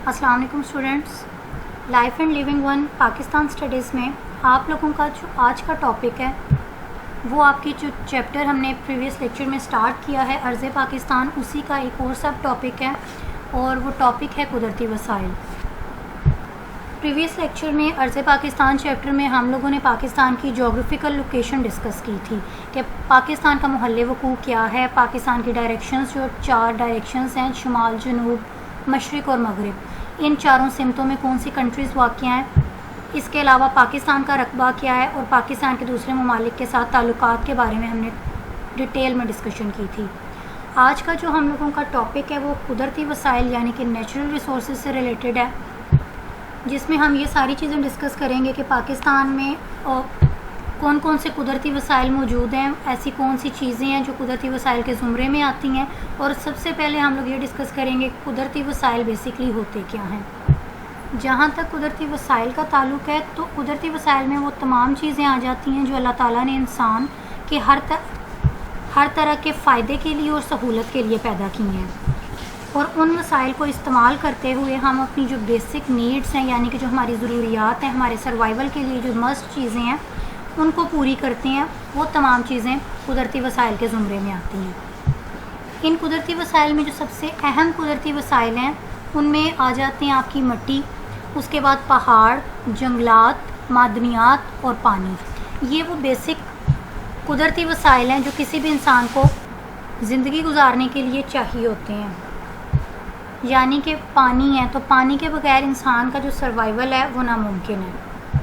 अस्सलाम वालेकुम students, life and living one Pakistan studies में आप लोगों का जो आज का टॉपिक है वो आपकी जो चैप्टर हमने प्रीवियस लेक्चर में स्टार्ट किया है अर्ज़ पाकिस्तान, उसी का एक और सब टॉपिक है और वो टॉपिक है कुदरती वसाइल। प्रीवियस लेक्चर में अर्ज़ पाकिस्तान चैप्टर में हम लोगों ने पाकिस्तान की जोग्राफिकल लोकेशन डिस्कस की थी कि पाकिस्तान का महल वक़ू क्या है, पाकिस्तान की डायरेक्शंस जो 4 डायरेक्शंस हैं, शुमाल, जनूब, मशरिक़ और मगरिब, इन चारों सिमतों में कौन सी कंट्रीज़ वाक़या हैं। इसके अलावा पाकिस्तान का रकबा क्या है और पाकिस्तान के दूसरे ममालिक के साथ ताल्लुकात के बारे में हमने डिटेल में डिस्कशन की थी। आज का जो हम लोगों का टॉपिक है वो कुदरती वसाइल यानी कि नेचुरल रिसोर्स से रिलेटेड है, जिसमें हम ये सारी चीज़ें डिस्कस करेंगे कि पाकिस्तान में कौन कौन से कुदरती वसाइल मौजूद हैं, ऐसी कौन सी चीज़ें हैं जो कुदरती वसाइल के ज़ुमरे में आती हैं। और सबसे पहले हम लोग ये डिस्कस करेंगे कुदरती वसाइल बेसिकली होते क्या हैं। जहाँ तक कुदरती वसाइल का ताल्लुक़ है तो कुदरती वसाइल में वो तमाम चीज़ें आ जाती हैं जो अल्लाह ताला ने इंसान के हर तरह के फ़ायदे के लिए और सहूलत के लिए पैदा की हैं, और उन वसाइल को इस्तेमाल करते हुए हम अपनी जो बेसिक नीड्स हैं यानी कि जो हमारी ज़रूरियात हैं, हमारे सर्वाइवल के लिए जो मस्ट चीज़ें हैं उनको पूरी करते हैं। वो तमाम चीज़ें कुदरती वसाइल के ज़ुमरे में आती हैं। इन कुदरती वसाइल में जो सबसे अहम कुदरती वसाइल हैं उनमें आ जाते हैं आपकी मिट्टी, उसके बाद पहाड़, जंगलात, मादनियात और पानी। ये वो बेसिक कुदरती वसाइल हैं जो किसी भी इंसान को ज़िंदगी गुजारने के लिए चाहिए होते हैं। यानी कि पानी है तो पानी के बगैर इंसान का जो सर्वाइवल है वो नामुमकिन है।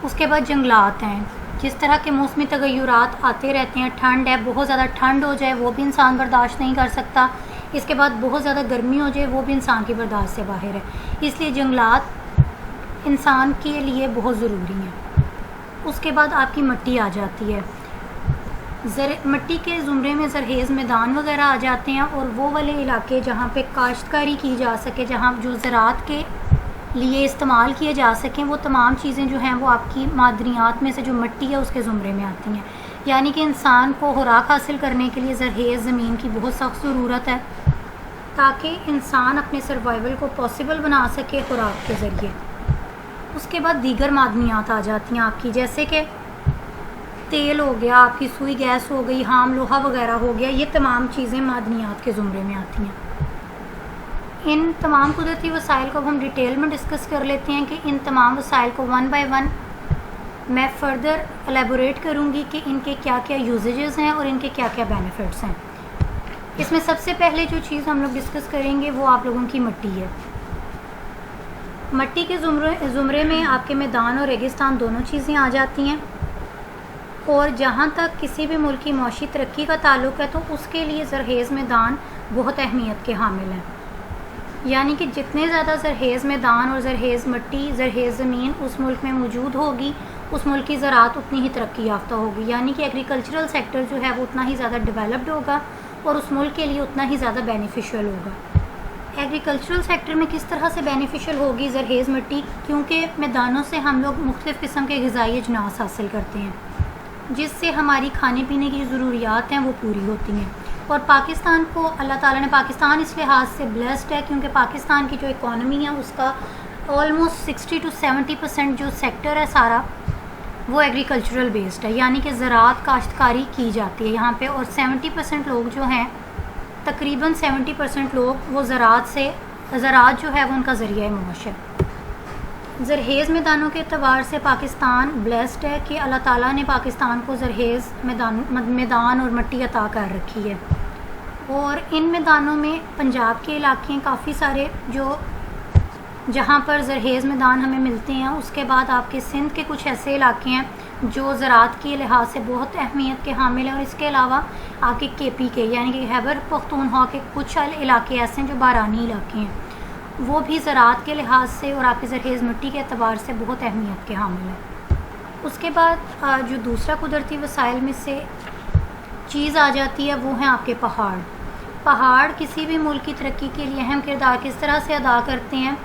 उसके बाद जंगलात हैं, जिस तरह के मौसमी तगय्युरात आते रहते हैं, ठंड है, बहुत ज़्यादा ठंड हो जाए वो भी इंसान बर्दाश्त नहीं कर सकता, इसके बाद बहुत ज़्यादा गर्मी हो जाए वो भी इंसान की बर्दाश्त से बाहर है, इसलिए जंगलात इंसान के लिए बहुत ज़रूरी हैं। उसके बाद आपकी मिट्टी आ जाती है, मिट्टी के ज़ुमरे में ज़रहेज़ मैदान वगैरह आ जाते हैं, और वो वाले इलाके जहाँ पे काश्तकारी की जा सके, जहाँ जो ज़राअत के लिए इस्तेमाल किए जा सकें, वो तमाम चीज़ें जो हैं वो आपकी मादनियात में से जो मिट्टी है उसके ज़ुमरे में आती हैं। यानी कि इंसान को खुराक हासिल करने के लिए ज़रहेज़ ज़मीन की बहुत सख्त ज़रूरत है ताकि इंसान अपने सर्वाइवल को पॉसिबल बना सके खुराक के ज़रिए। उसके बाद दीगर मादनियात आ जाती हैं आपकी, जैसे कि तेल हो गया, आपकी सुई गैस हो गई, हाम लोहा वगैरह हो गया, ये तमाम चीज़ें मादनियात के ज़ुमरे में आती हैं। इन तमाम कुदरती वसाइल को हम डिटेल में डिस्कस कर लेते हैं कि इन तमाम वसाइल को वन बाय वन मैं फ़र्दर एलेबोरेट करूँगी कि इनके क्या क्या यूजेजेस हैं और इनके क्या क्या बेनिफिट्स हैं। इसमें सबसे पहले जो चीज़ हम लोग डिस्कस करेंगे वो आप लोगों की मिट्टी है। मिट्टी के ज़ुमरे में आपके मैदान और रेगिस्तान दोनों चीज़ें आ जाती हैं, और जहाँ तक किसी भी मुल्क की मौशी तरक्की का ताल्लुक़ है तो उसके लिए ज़रहेज़ मैदान बहुत अहमियत के हामिल हैं। यानी कि जितने ज़्यादा ज़रहेज़ मैदान और ज़रहेज़ मिट्टी, ज़रहेज़ ज़मीन उस मुल्क में मौजूद होगी, उस मुल्क की ज़राअत उतनी ही तरक्की याफ्ता होगी। यानी कि एग्रीकल्चरल सेक्टर जो है वो उतना ही ज़्यादा डेवलप्ड होगा और उस मुल्क के लिए उतना ही ज़्यादा बेनिफिशियल होगा। एग्रीकल्चरल सेक्टर में किस तरह से बेनिफिशियल होगी ज़रहेज़ मिट्टी, क्योंकि मैदानों से हम लोग मुख्तलिफ़ किस्म के ग़िज़ाई अजनास हासिल करते हैं जिससे हमारी खाने पीने की ज़रूरियात हैं वो पूरी होती हैं। और पाकिस्तान को अल्लाह ताला ने, पाकिस्तान इस लिहाज से ब्लेस्ड है क्योंकि पाकिस्तान की जो इकॉनमी है उसका ऑलमोस्ट 60 to 70% जो सेक्टर है सारा वो एग्रीकल्चरल बेस्ड है, यानी कि ज़राअत काश्तकारी की जाती है यहाँ पे, और 70% लोग जो हैं, तकरीबन 70% लोग वो ज़राअत जो है वो उनका ज़रिया मौश है। ज़रहेज़ मैदानों के अतबार से पाकिस्तान ब्लेस्ड है कि अल्लाह ताला ने पाकिस्तान को ज़रहेज़ मैदान और मिट्टी अता कर रखी है। और इन मैदानों में पंजाब के इलाके काफ़ी सारे जो जहाँ पर ज़रहेज़ मैदान हमें मिलते हैं। उसके बाद आपके सिंध के कुछ ऐसे इलाके हैं जो ज़राअत के लिहाज से बहुत अहमियत के हामिल हैं, और इसके अलावा आपके KP के यानी कि खैबर पख्तूनख्वा के कुछ इलाके ऐसे हैं जो बारानी इलाके हैं, वो भी ज़राअत के लिहाज से और आपकी ज़रहेज़ मिट्टी के अतबार से बहुत अहमियत के हामिल है। उसके बाद जो दूसरा कुदरती वसाइल में से चीज़ आ जाती है वो है आपके पहाड़। पहाड़ किसी भी मुल्क की तरक्की के लिए अहम किरदार किस तरह से अदा करते हैं,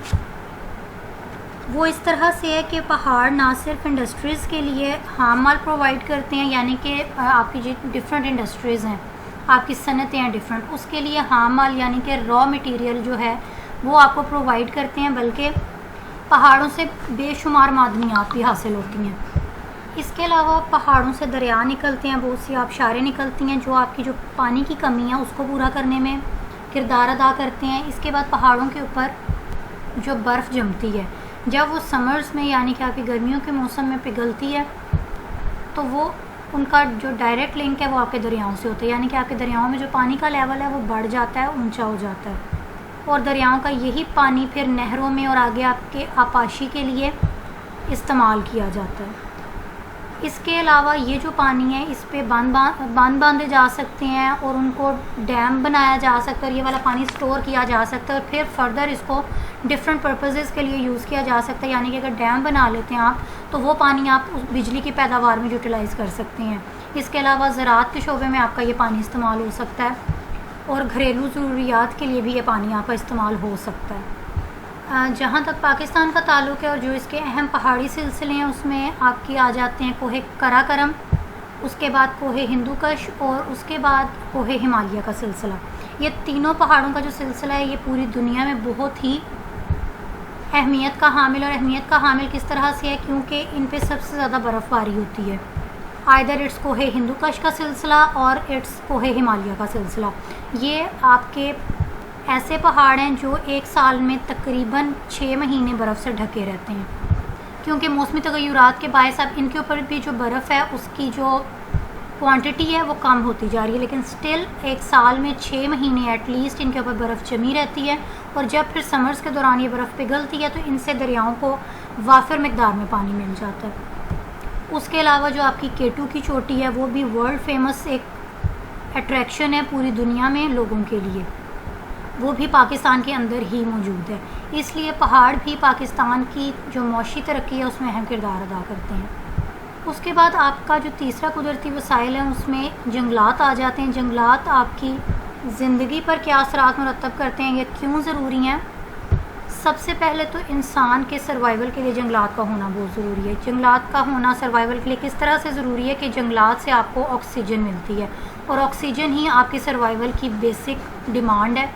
वो इस तरह से है कि पहाड़ ना सिर्फ इंडस्ट्रीज़ के लिए हाम माल प्रोवाइड करते हैं, यानी कि आपकी जो डिफरेंट इंडस्ट्रीज़ हैं, आपकी सनतें हैं डिफरेंट, उसके लिए हाम माल यानी कि रॉ मटेरियल जो है वो आपको प्रोवाइड करते हैं, बल्कि पहाड़ों से बेशुमार मादनियात भी हासिल होती हैं। इसके अलावा पहाड़ों से दरिया निकलते हैं, बहुत सी आबशारें निकलती हैं जो आपकी जो पानी की कमी है उसको पूरा करने में किरदार अदा करते हैं। इसके बाद पहाड़ों के ऊपर जो बर्फ़ जमती है, जब वो समर्स में यानी कि आपकी गर्मियों के मौसम में पिघलती है, तो वो उनका जो डायरेक्ट लिंक है वो आपके दरियाओं से होता है, यानी कि आपके दरियाओं में जो पानी का लेवल है वो बढ़ जाता है, ऊंचा हो जाता है, और दरियाओं का यही पानी फिर नहरों में और आगे आपके आपाशी के लिए इस्तेमाल किया जाता है। इसके अलावा ये जो पानी है इस पे बांध बांधे जा सकते हैं और उनको डैम बनाया जा सकता है, और ये वाला पानी स्टोर किया जा सकता है और फिर फर्दर इसको डिफरेंट पर्पसेस के लिए यूज़ किया जा सकता है। यानी कि अगर डैम बना लेते हैं आप, तो वो पानी आप उस बिजली की पैदावार में यूटिलाइज़ कर सकते हैं। इसके अलावा ज़राअत के शोबे में आपका ये पानी इस्तेमाल हो सकता है, और घरेलू ज़रूरियात के लिए भी ये पानी आपका इस्तेमाल हो सकता है। जहाँ तक पाकिस्तान का ताल्लुक़ है और जो इसके अहम पहाड़ी सिलसिले हैं, उसमें आपकी आ जाते हैं कोहे कराकरम, उसके बाद कोहे हिंदूकश, और उसके बाद कोहे हिमालय का सिलसिला। ये तीनों पहाड़ों का जो सिलसिला है ये पूरी दुनिया में बहुत ही अहमियत का हामिल, और अहमियत का हामिल किस तरह से है, क्योंकि इन पे सबसे ज़्यादा बर्फ़बारी होती है। आइदर इट्स कोहे हिंदूकश का सिलसिला और इट्स कोहे हिमालय का सिलसिला। ये आपके ऐसे पहाड़ हैं जो एक साल में तकरीबन 6 महीने बर्फ़ से ढके रहते हैं, क्योंकि मौसमी तगय्युरात के बायस अब इनके ऊपर भी जो बर्फ़ है उसकी जो क्वांटिटी है वो कम होती जा रही है, लेकिन स्टिल एक साल में 6 महीने एटलीस्ट इनके ऊपर बर्फ़ जमी रहती है। और जब फिर समर्स के दौरान ये बर्फ़ पिघलती है तो इनसे दरियाओं को वाफिर मकदार में पानी मिल जाता है। उसके अलावा जो आपकी केटू की चोटी है वो भी वर्ल्ड फेमस एक अट्रैक्शन है पूरी दुनिया में लोगों के लिए, वो भी पाकिस्तान के अंदर ही मौजूद है। इसलिए पहाड़ भी पाकिस्तान की जो मौशी तरक्की है उसमें अहम किरदार अदा करते हैं। उसके बाद आपका जो तीसरा कुदरती वसाइल है उसमें जंगलात आ जाते हैं। जंगलात आपकी ज़िंदगी पर क्या असरात मुरतब करते हैं, ये क्यों ज़रूरी हैं? सबसे पहले तो इंसान के सर्वाइवल के लिए जंगलात का होना बहुत ज़रूरी है। जंगलात का होना सर्वाइवल के लिए किस तरह से ज़रूरी है कि जंगलात से आपको ऑक्सीजन मिलती है, और ऑक्सीजन ही आपकी सर्वाइवल की बेसिक डिमांड है।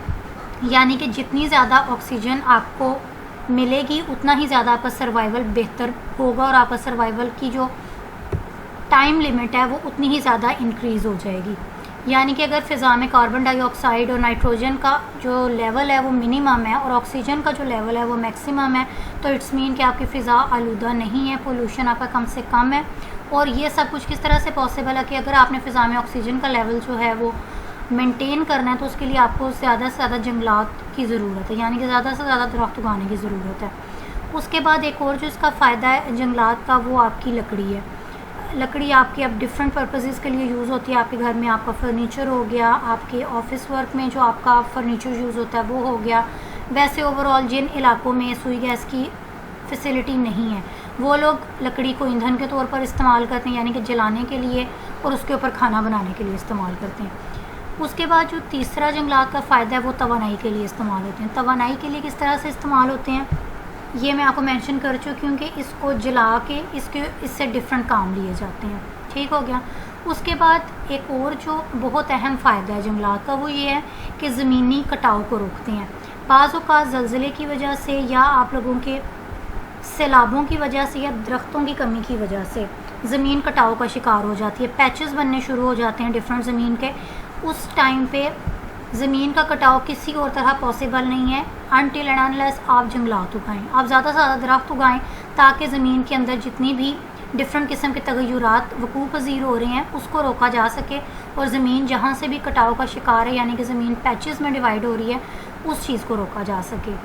यानी कि जितनी ज़्यादा ऑक्सीजन आपको मिलेगी उतना ही ज़्यादा आपका सर्वाइवल बेहतर होगा, और आपका सर्वाइवल की जो टाइम लिमिट है वो उतनी ही ज़्यादा इंक्रीज़ हो जाएगी। यानी कि अगर फ़िज़ा में कार्बन डाइऑक्साइड और नाइट्रोजन का जो लेवल है वो मिनिमम है और ऑक्सीजन का जो लेवल है वो मैक्सिमम है, तो इट्स मीन कि आपकी फ़िज़ा आलूदा नहीं है, पोल्यूशन आपका कम से कम है। और ये सब कुछ किस तरह से पॉसिबल है कि अगर आपने फ़िज़ा में ऑक्सीजन का लेवल जो है वो मेंटेन करना है, तो उसके लिए आपको ज़्यादा से ज़्यादा जंगलात की ज़रूरत है, यानी कि ज़्यादा से ज़्यादा दरख्त उगाने की ज़रूरत है। उसके बाद एक और जो इसका फ़ायदा है जंगलात का, वो आपकी लकड़ी है। लकड़ी आपकी अब डिफरेंट पर्पसेस के लिए यूज़ होती है। आपके घर में आपका फ़र्नीचर हो गया, आपके ऑफिस वर्क में जो आपका फ़र्नीचर यूज़ होता है वो हो गया। वैसे ओवरऑल जिन इलाकों में सुई गैस की फैसिलिटी नहीं है वो लोग लकड़ी को ईंधन के तौर पर इस्तेमाल करते हैं, यानी कि जलाने के लिए और उसके ऊपर खाना बनाने के लिए इस्तेमाल करते हैं। उसके बाद जो तीसरा जंगलात का फ़ायदा है वो तवानाई के लिए इस्तेमाल होते हैं। तवानाई के लिए किस तरह से इस्तेमाल होते हैं ये मैं आपको मेंशन कर चुकी हूँ कि इसको जला के इससे डिफरेंट काम लिए जाते हैं। ठीक हो गया। उसके बाद एक और जो बहुत अहम फ़ायदा है जंगलात का वो ये है कि ज़मीनी कटाव को रोकते हैं। बाज़ औक़ात ज़लज़ले की वजह से या आप लोगों के सैलाबों की वजह से या दरख्तों की कमी की वजह से ज़मीन कटाव का शिकार हो जाती है, पैचेस बनने शुरू हो जाते हैं डिफरेंट ज़मीन के। उस टाइम पे ज़मीन का कटाव किसी और तरह पॉसिबल नहीं है अनटिल एंड अनलेस आप जंगलात उगाएं, आप ज़्यादा से ज़्यादा दरख्त उगाएं, ताकि ज़मीन के अंदर जितनी भी डिफरेंट किस्म के तगय्युरात वकूअ पज़ीर हो रहे हैं उसको रोका जा सके, और ज़मीन जहाँ से भी कटाव का शिकार है यानी कि ज़मीन पैचेस में डिवाइड हो रही है उस चीज़ को रोका जा सके।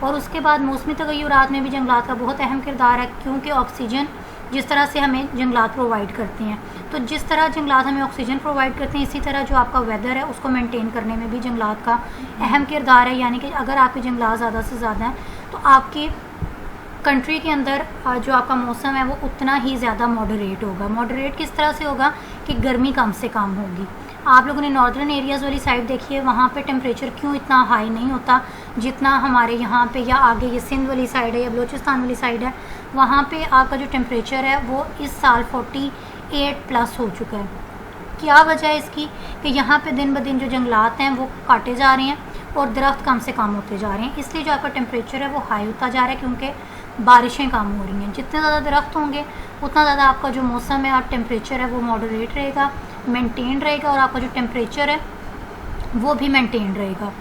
और उसके बाद मौसमी तगय्युरात में भी जंगलात का बहुत अहम किरदार है, क्योंकि ऑक्सीजन जिस तरह से हमें जंगलात प्रोवाइड करते हैं, तो जिस तरह जंगलात हमें ऑक्सीजन प्रोवाइड करते हैं इसी तरह जो आपका वेदर है उसको मेंटेन करने में भी जंगलात का अहम किरदार है। यानी कि अगर आपके जंगलात ज़्यादा से ज़्यादा हैं तो आपकी कंट्री के अंदर जो आपका मौसम है वो उतना ही ज़्यादा मॉडरेट होगा। मॉडरेट किस तरह से होगा कि गर्मी कम से कम होगी। आप लोगों ने नॉर्दर्न एरियाज़ वाली साइड देखी है, वहाँ पे टेम्परेचर क्यों इतना हाई नहीं होता जितना हमारे यहाँ पे, या आगे ये सिंध वाली साइड है या बलूचिस्तान वाली साइड है, वहाँ पे आपका जो टेम्परेचर है वो इस साल 48 प्लस हो चुका है। क्या वजह है इसकी कि यहाँ पे दिन ब दिन जो जंगलात हैं वो काटे जा रहे हैं, और दरख्त कम से कम होते जा रहे हैं। इसलिए जो आपका टेम्परेचर है वो हाई होता जा रहा है, क्योंकि बारिशें कम हो रही हैं। जितने ज़्यादा दरख्त होंगे उतना ज़्यादा आपका जो मौसम है और टेम्परेचर है वो मॉडरेट रहेगा, मेंटेन रहेगा, और आपका जो टेम्परेचर है वो भी मेंटेन रहेगा।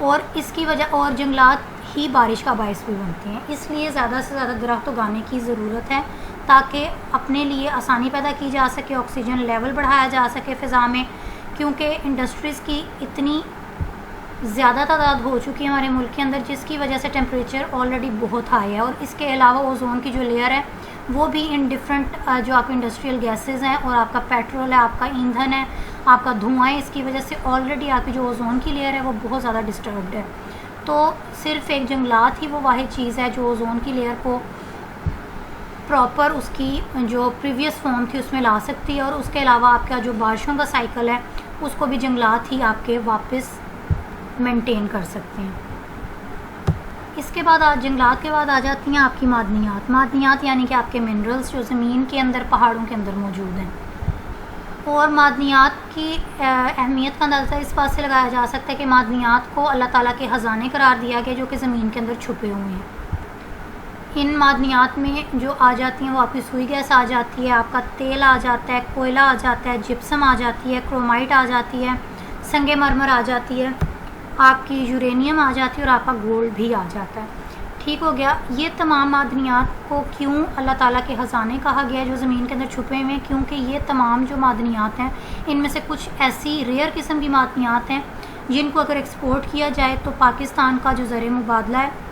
और इसकी वजह और जंगलात ही बारिश का बायस भी बनते हैं। इसलिए ज़्यादा से ज़्यादा दरख्त उगाने की ज़रूरत है, ताकि अपने लिए आसानी पैदा की जा सके, ऑक्सीजन लेवल बढ़ाया जा सके फ़िज़ा में, क्योंकि इंडस्ट्रीज़ की इतनी ज़्यादा तादाद हो चुकी है हमारे मुल्क के अंदर, जिसकी वजह से टेम्परेचर ऑलरेडी बहुत हाई है। और इसके अलावा ओजोन की जो लेयर है वो भी इन डिफरेंट जो आपके इंडस्ट्रियल गैसेस हैं और आपका पेट्रोल है, आपका ईंधन है, आपका धुआं है, इसकी वजह से ऑलरेडी आपकी जो ओजोन की लेयर है वो बहुत ज़्यादा डिस्टर्ब्ड है। तो सिर्फ एक जंगलात ही वो वाहिद चीज़ है जो ओजोन की लेयर को प्रॉपर उसकी जो प्रीवियस फॉर्म थी उसमें ला सकती है। और उसके अलावा आपका जो बारिशों का साइकिल है उसको भी जंगलात ही आपके वापस मेंटेन कर सकते हैं। इसके बाद जंगलात के बाद आ जाती हैं आपकी मादनियात यानी कि आपके मिनरल्स जो ज़मीन के अंदर, पहाड़ों के अंदर मौजूद हैं। और मादनियात की अहमियत का अंदाज़ा इस बात से लगाया जा सकता है कि मादनियात को अल्लाह ताला के ख़जाने करार दिया गया जो कि ज़मीन के अंदर छुपे हुए हैं। इन मादनियात में जो आ जाती हैं वो आपकी सुई गैस आ जाती है, आपका तेल आ जाता है, कोयला आ जाता है, जिप्सम आ जाती है, क्रोमाइट आ जाती है, संगे मरमर आ जाती है, आपकी यूरेनियम आ जाती है और आपका गोल्ड भी आ जाता है। ठीक हो गया। ये तमाम मादनियात को क्यों अल्लाह ताला के ख़जाने कहा गया जो ज़मीन के अंदर छुपे हुए हैं, क्योंकि ये तमाम जो मादनियात हैं इनमें से कुछ ऐसी रेयर किस्म की मादनियात हैं जिनको अगर एक्सपोर्ट किया जाए तो पाकिस्तान का जो ज़र मुबादला है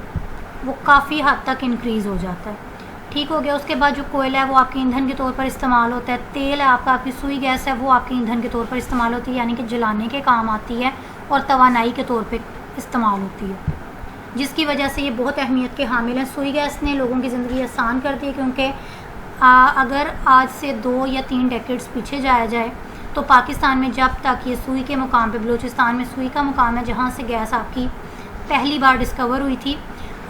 वो काफ़ी हद तक इंक्रीज़ हो जाता है। ठीक हो गया। उसके बाद जो कोयला है वो आपके ईंधन के तौर पर इस्तेमाल होता है, तेल है आपका, आपकी सुई गैस है वो आपके ईंधन के तौर पर इस्तेमाल होती है, यानी कि जलाने के काम आती है और तवानाई के तौर पे इस्तेमाल होती है, जिसकी वजह से ये बहुत अहमियत के हामिल हैं। सुई गैस ने लोगों की ज़िंदगी आसान कर दी है, क्योंकि अगर आज से 2 या 3 डेकेड्स पीछे जाया जाए तो पाकिस्तान में जब तक ये सुई के मुकाम पे, बलूचिस्तान में सुई का मुकाम है जहाँ से गैस आपकी पहली बार डिस्कवर हुई थी,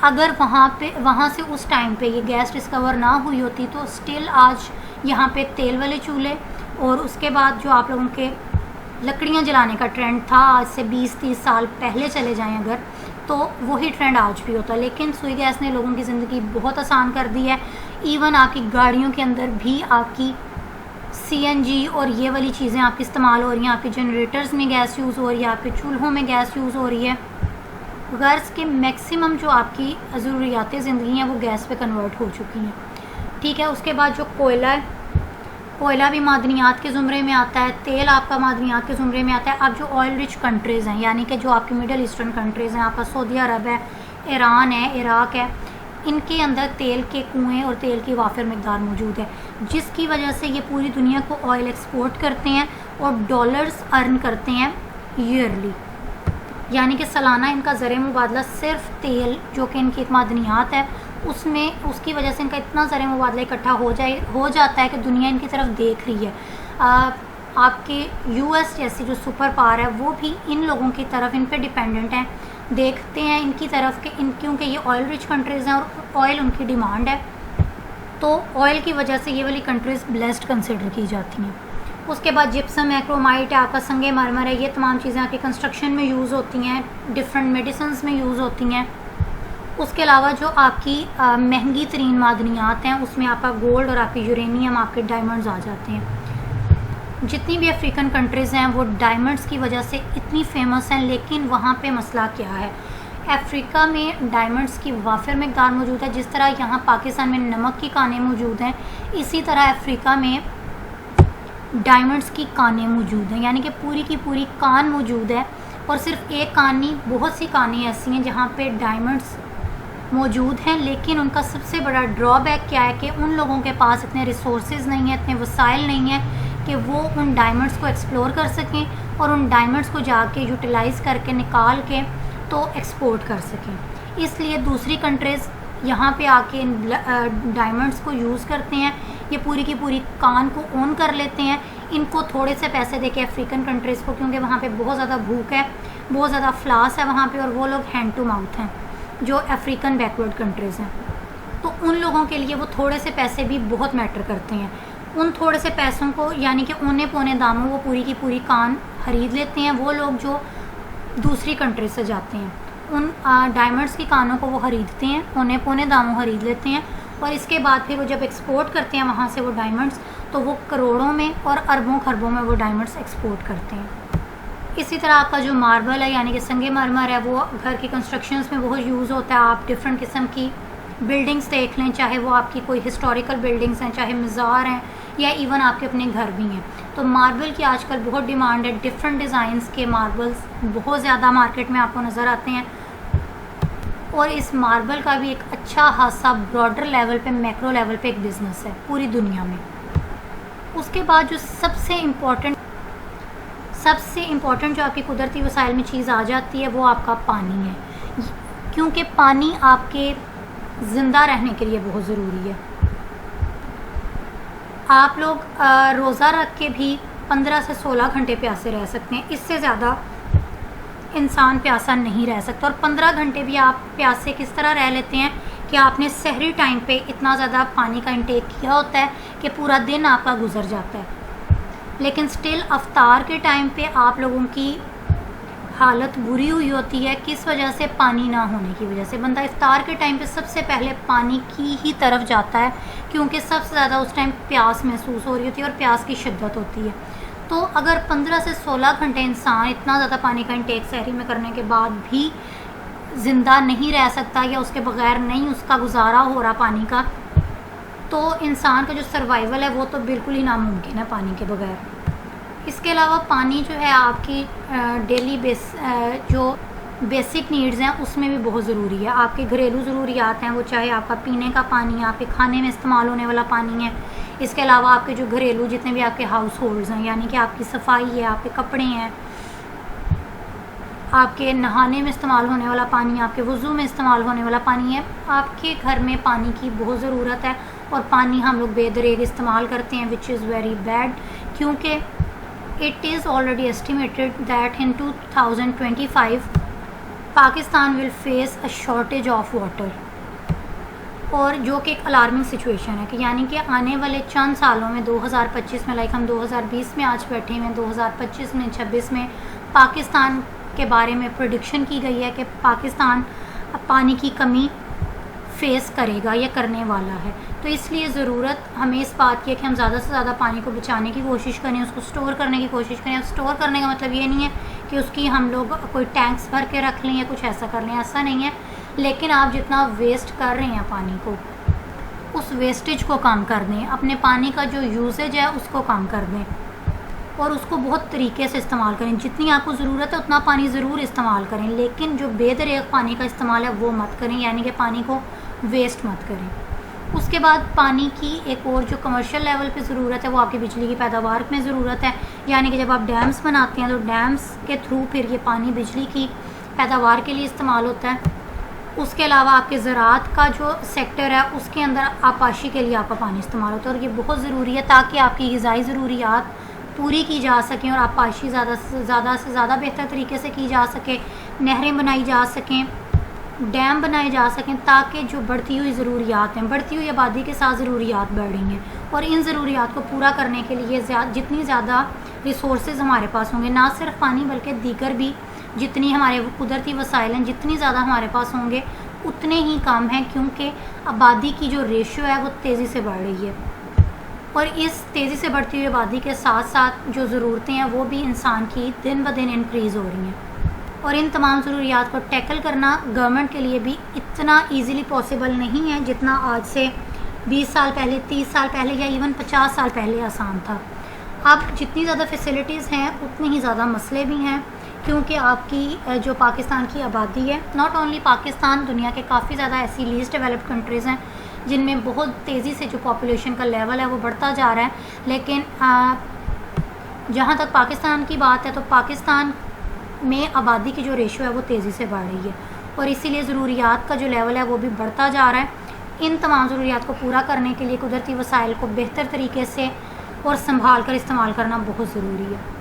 अगर वहाँ से उस टाइम पे ये गैस डिस्कवर ना हुई होती तो स्टिल आज यहाँ पे तेल वाले चूल्हे और उसके बाद जो आप लोगों के लकड़ियाँ जलाने का ट्रेंड था, आज से 20-30 साल पहले चले जाएं अगर, तो वही ट्रेंड आज भी होता। लेकिन सुई गैस ने लोगों की ज़िंदगी बहुत आसान कर दी है। इवन आपकी गाड़ियों के अंदर भी आपकी CNG और ये वाली चीज़ें आपकी इस्तेमाल हो रही हैं, आपके जनरेटर्स में गैस यूज़ हो रही है, आपके चूल्हों में गैस यूज़ हो रही है। गर्ल्स के मैक्सिमम जो आपकी ज़रूरियात ज़िंदगी हैं वो गैस पे कन्वर्ट हो चुकी हैं। ठीक है। उसके बाद जो कोयला है, कोयला भी मादनियात के ज़ुमरे में आता है, तेल आपका मादनियात के ज़ुमरे में आता है। अब जो ऑयल रिच कंट्रीज़ हैं, यानी कि जो आपकी मिडल ईस्टर्न कंट्रीज़ हैं, आपका सऊदी अरब है, ईरान है, इराक़ है, इनके अंदर तेल के कुएँ और तेल की वाफिर मकदार मौजूद है, जिसकी वजह से ये पूरी दुनिया को ऑयल एक्सपोर्ट करते हैं और डॉलर्स अर्न करते हैं ईयरली, यानी कि सालाना इनका ज़र मुबादला सिर्फ तेल जो कि इनकी एक मादनियात है उसमें, उसकी वजह से इनका इतना ज़र मुबादला इकट्ठा हो जाता है कि दुनिया इनकी तरफ देख रही है। आपके US जैसी जो सुपर पावर है वो भी इन लोगों की तरफ, इन पे डिपेंडेंट हैं, देखते हैं इनकी तरफ कि क्योंकि ये ऑयल रिच कंट्रीज़ हैं और ऑयल उनकी डिमांड है, तो ऑयल की वजह से ये वाली कंट्रीज़ ब्लेस्ड कंसिडर की जाती हैं। उसके बाद जिप्सम है, क्रोमाइट है, आपका संगे मरमर है, ये तमाम चीज़ें आपके कंस्ट्रक्शन में यूज़ होती हैं, डिफरेंट मेडिसिन्स में यूज़ होती हैं। उसके अलावा जो आपकी महंगी तरीन मादनियात हैं उसमें आपका गोल्ड और आपके यूरेनियम, आपके डायमंड्स आ जाते हैं। जितनी भी अफ्रीकन कंट्रीज़ हैं वो डायमंड्स की वजह से इतनी फेमस हैं, लेकिन वहाँ पे मसला क्या है, अफ्रीका में डायमंड्स की वाफिर मकदार मौजूद है। जिस तरह यहाँ पाकिस्तान में नमक की कानें मौजूद हैं, इसी तरह अफ्रीका में डायमंड्स की कानें मौजूद हैं, यानी कि पूरी की पूरी कान मौजूद है। और सिर्फ एक कान नहीं, बहुत सी कानें ऐसी हैं जहाँ पे डायमंड्स मौजूद हैं, लेकिन उनका सबसे बड़ा ड्रॉबैक क्या है कि उन लोगों के पास इतने रिसोर्सेज नहीं हैं, इतने वसाइल नहीं हैं कि वो उन डायमंड्स को एक्सप्लोर कर सकें और उन डायमंड्स को जाके यूटिलाइज़ करके निकाल के तो एक्सपोर्ट कर सकें। इसलिए दूसरी कंट्रीज़ यहाँ पे आके डायमंड्स को यूज़ करते हैं, ये पूरी की पूरी कान को ओन कर लेते हैं, इनको थोड़े से पैसे देके अफ्रीकन कंट्रीज़ को, क्योंकि वहाँ पे बहुत ज़्यादा भूख है, बहुत ज़्यादा फ्लास है वहाँ पे, और वो लोग हैंड टू माउथ हैं जो अफ्रीकन बैकवर्ड कंट्रीज़ हैं, तो उन लोगों के लिए वो थोड़े से पैसे भी बहुत मैटर करते हैं। उन थोड़े से पैसों को, यानी कि औने पौने दामों वो पूरी की पूरी कान खरीद लेते हैं। वो लोग जो दूसरी कंट्री से जाते हैं। उन डायमंड्स की कानों को वो ख़रीदते हैं, उन्हें पौने दामों ख़रीद लेते हैं और इसके बाद फिर वो जब एक्सपोर्ट करते हैं वहाँ से वो डायमंड्स, तो वो करोड़ों में और अरबों खरबों में वो डायमंड्स एक्सपोर्ट करते हैं। इसी तरह आपका जो मार्बल है यानी कि संगे मरमर है, वो घर की कंस्ट्रक्शंस में बहुत यूज़ होता है। आप डिफरेंट किस्म की बिल्डिंग्स देख लें, चाहे वो आपकी कोई हिस्टोरिकल बिल्डिंग्स हैं, चाहे मज़ार हैं या इवन आपके अपने घर भी हैं, तो मार्बल की आजकल बहुत डिमांड है। डिफरेंट डिज़ाइंस के मार्बल्स बहुत ज़्यादा मार्केट में आपको नज़र आते हैं और इस मार्बल का भी एक अच्छा खासा ब्रॉडर लेवल पे, मैक्रो लेवल पे एक बिज़नेस है पूरी दुनिया में। उसके बाद जो सबसे इम्पॉर्टेंट जो आपकी कुदरती वसाइल में चीज़ आ जाती है वो आपका पानी है, क्योंकि पानी आपके ज़िंदा रहने के लिए बहुत ज़रूरी है। आप लोग रोज़ा रख के भी 15 से 16 घंटे प्यासे रह सकते हैं, इससे ज़्यादा इंसान प्यासा नहीं रह सकता। और 15 घंटे भी आप प्यासे किस तरह रह लेते हैं कि आपने सहरी टाइम पे इतना ज़्यादा पानी का इंटेक किया होता है कि पूरा दिन आपका गुजर जाता है, लेकिन स्टिल अफ्तार के टाइम पे आप लोगों की हालत बुरी हुई होती है। किस वजह से? पानी ना होने की वजह से। बंदा इफ्तार के टाइम पे सबसे पहले पानी की ही तरफ जाता है, क्योंकि सबसे ज़्यादा उस टाइम प्यास महसूस हो रही होती है और प्यास की शिद्दत होती है। तो अगर 15 से 16 घंटे इंसान इतना ज़्यादा पानी का इंटेक सहरी में करने के बाद भी ज़िंदा नहीं रह सकता या उसके बग़ैर नहीं उसका गुजारा हो रहा पानी का, तो इंसान का जो सर्वाइवल है वो तो बिल्कुल ही नामुमकिन है पानी के बग़ैर। इसके अलावा पानी जो है आपकी डेली जो बेसिक नीड्स हैं उसमें भी बहुत ज़रूरी है। आपके घरेलू ज़रूरियात हैं, वो चाहे आपका पीने का पानी है, आपके खाने में इस्तेमाल होने वाला पानी है। इसके अलावा आपके जो घरेलू जितने भी आपके हाउस होल्ड्स हैं, यानी कि आपकी सफाई है, आपके कपड़े हैं, आपके नहाने में इस्तेमाल होने वाला पानी, आपके वज़ू में इस्तेमाल होने वाला पानी है। आपके घर में पानी की बहुत ज़रूरत है और पानी हम लोग बेदरेग इस्तेमाल करते हैं, विच इज़ वेरी बैड, क्योंकि it is already estimated that in 2025 Pakistan will face a shortage of water, और जो कि एक अलार्मिंग सिचुएशन है कि यानी कि आने वाले चंद सालों में 2025 में, लाइक हम 2020 में आज बैठे हैं, 2025 में 26 में पाकिस्तान के बारे में प्रेडिक्शन की गई है कि पाकिस्तान पानी की कमी फेस करेगा या करने वाला है। तो इसलिए ज़रूरत हमें इस बात की है कि हम ज़्यादा से ज़्यादा पानी को बचाने की कोशिश करें, उसको स्टोर करने की कोशिश करें। अब स्टोर करने का मतलब ये नहीं है कि उसकी हम लोग कोई टैंक्स भर के रख लें या कुछ ऐसा कर लें, ऐसा नहीं है। लेकिन आप जितना वेस्ट कर रहे हैं पानी को, उस वेस्टेज को कम कर दें, अपने पानी का जो यूसेज है उसको कम कर दें और उसको बहुत तरीके से इस्तेमाल करें। जितनी आपको ज़रूरत है उतना पानी ज़रूर इस्तेमाल करें, लेकिन जो बेदरेग पानी का इस्तेमाल है वो मत करें, यानी कि पानी को वेस्ट मत करें। उसके बाद पानी की एक और जो कमर्शियल लेवल पे ज़रूरत है वो आपकी बिजली की पैदावार में ज़रूरत है, यानी कि जब आप डैम्स बनाते हैं तो डैम्स के थ्रू फिर ये पानी बिजली की पैदावार के लिए इस्तेमाल होता है। उसके अलावा आपके ज़राअत का जो सेक्टर है उसके अंदर आपाशी के लिए आपका पानी इस्तेमाल होता है, और ये बहुत ज़रूरी है ताकि आपकी ग़िज़ाई ज़रूरियात पूरी की जा सकें और आपाशी ज़्यादा से ज़्यादा बेहतर तरीके से की जा सके, नहरें बनाई जा सकें, डैम बनाए जा सकें, ताकि जो बढ़ती हुई ज़रूरियात हैं, बढ़ती हुई आबादी के साथ ज़रूरियात बढ़ रही हैं, और इन ज़रूरियात को पूरा करने के लिए जितनी ज़्यादा रिसोर्सेज हमारे पास होंगे, ना सिर्फ पानी बल्कि दीगर भी जितनी हमारे कुदरती वसाइल हैं, जितनी ज़्यादा हमारे पास होंगे उतने ही कम हैं, क्योंकि आबादी की जो रेशियो है वो तेज़ी से बढ़ रही है। और इस तेज़ी से बढ़ती हुई आबादी के साथ साथ जो ज़रूरतें हैं वो भी इंसान की दिन ब दिन इंक्रीज़ हो रही हैं, और इन तमाम ज़रूरियात को टैकल करना गवर्नमेंट के लिए भी इतना ईज़िली पॉसिबल नहीं है जितना आज से 20 साल पहले, 30 साल पहले या इवन 50 साल पहले आसान था। अब जितनी ज़्यादा फैसिलिटीज़ हैं उतने ही ज़्यादा मसले भी हैं, क्योंकि आपकी जो पाकिस्तान की आबादी है, नॉट ओनली पाकिस्तान, दुनिया के काफ़ी ज़्यादा ऐसी लीस्ट डेवलप्ड कंट्रीज़ हैं जिनमें बहुत तेज़ी से जो पॉपुलेशन का लेवल है वो बढ़ता जा रहा है। लेकिन जहाँ तक पाकिस्तान की बात है तो पाकिस्तान में आबादी की जो रेशियो है वो तेज़ी से बढ़ रही है, और इसीलिए ज़रूरियात का जो लेवल है वो भी बढ़ता जा रहा है। इन तमाम ज़रूरियात को पूरा करने के लिए कुदरती वसाइल को बेहतर तरीके से और संभाल कर इस्तेमाल करना बहुत ज़रूरी है।